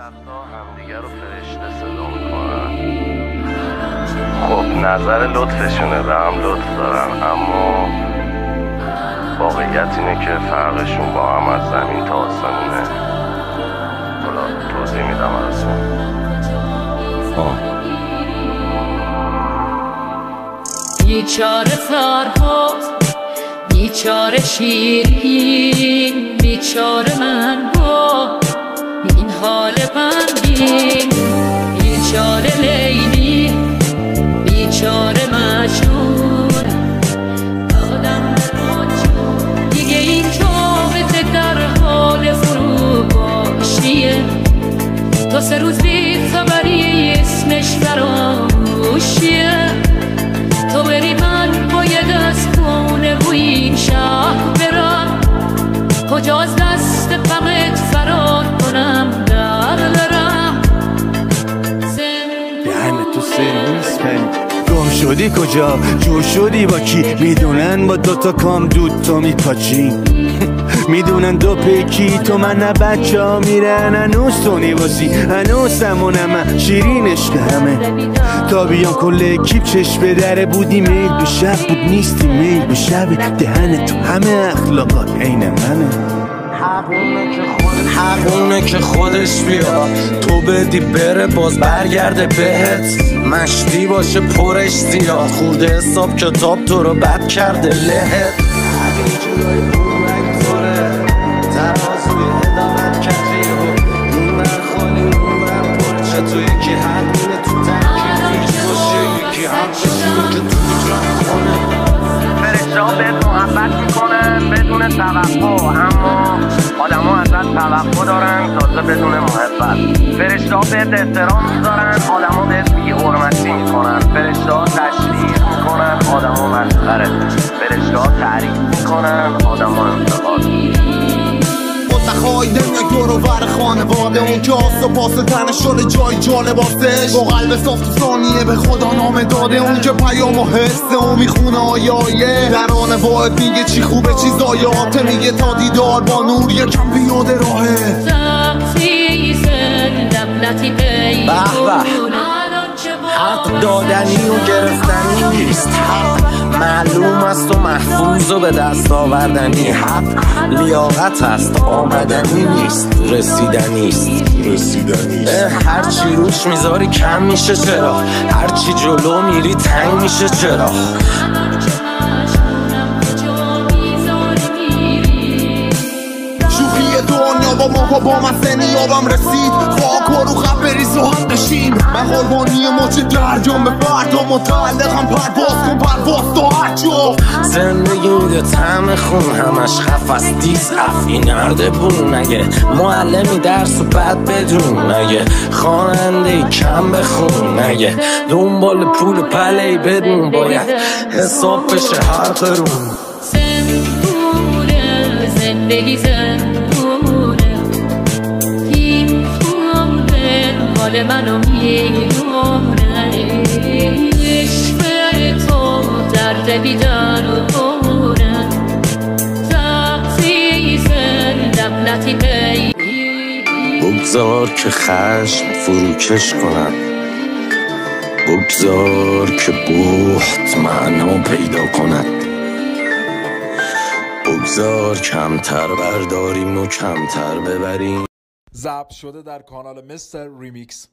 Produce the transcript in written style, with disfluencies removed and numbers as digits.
وقتا همدیگه رو فرشته صدا میکنن. خب نظر لطفشونه، به هم لطف دارن، اما واقعیت اینه که فرقشون با هم از زمین تا آسمونه. حالا توضیح میدم ازشون. بیچاره فرهاد، بیچاره شیرین، بیچاره من با این حال غمگین، بیچاره لیلی، بیچاره مجنون، آدم دیگه این رابطه در حال فروپاشیه. تا 3 روز بی خبری اسمش فراموشیه. تو بری من باید از خونه و این شهر برم، کجا از دست غمت فرار کنم در برم. دهن تو سرویس کنی گم شدی کجا جور شدی با کی؟ میدونن با 2 تا کام دود تو میپاچی میدونن 2 پیکی تو من نه بچه ها میرن هنوز تو نیواسی هنوز همونم شیرین عشق همه تا بیان کل اکیب چشم به دره بودی میل به شب بود نیستی میل به شب دهن تو همه اخلاقات عین منه. حقونه که خودش بیا تو بدی بره باز برگرده بهت مشتی باشه پرش زیاد خورده حساب کتاب تو رو بد کرده لهت ترازوی ادامت کجی و این بر خالی اون بر پرچه تو یکی حقونه تو ترکیب باشه یکی هم بشیم که تو میتونم خونه فرشته‌ها بهت محبت میکنن بدون توقع، اما آدم ها ازت توقع دارن تازه بدون محبت. فرشته‌ها بهت احترام میذارن، آدم ها بهت بی حرمتی میکنن. فرشته‌ها تشویق میکنن، آدم ها مسخره. فرشته‌ها تعریف میکنن، آدم ها انتقاد. نخوای دنیا دور و بر خانواده اون که آس و پاس تنش شده جای جالباتش با قلب صاف تو ثانیه به خدا نامه داده اون که پیام و حسه و میخونه آیایه درانه باید میگه چی خوبه چی زایاته میگه تا دیدار با نور یکم بیاده راهه حق دادنی و گرفتنی نیست حق معلوم است و محفوظ و به دست آوردنی حق لیاقت است آمدنی نیست رسیدنی است هرچی روش میذاری کم میشه چرا هرچی جلو میری تنگ میشه چرا دنیا با ما با من سنیابم رسید خاک و رو خب بریز و هم بشیم من قربانی مچ درجام به فردا متعلقم پرواز کن پرواز تو هر جا زندگی میده طعم خون همش خف از دیز افی نرده بون نگه معلمی درس و بد بدون نگه خواننده کم بخون نگه دنبال پول پلی بدون باید حساب بشه هر قرون زندگی زندونه این حال منو میدونه عشق تو درد بیدارونه تحصیص لبنتی پی بگذار که خشم فروکش کنم بگذار که بحت معنا پیدا کند بگذار کمتر برداریم و کمتر ببریم. ضبط شده در کانال مستر ریمیکس.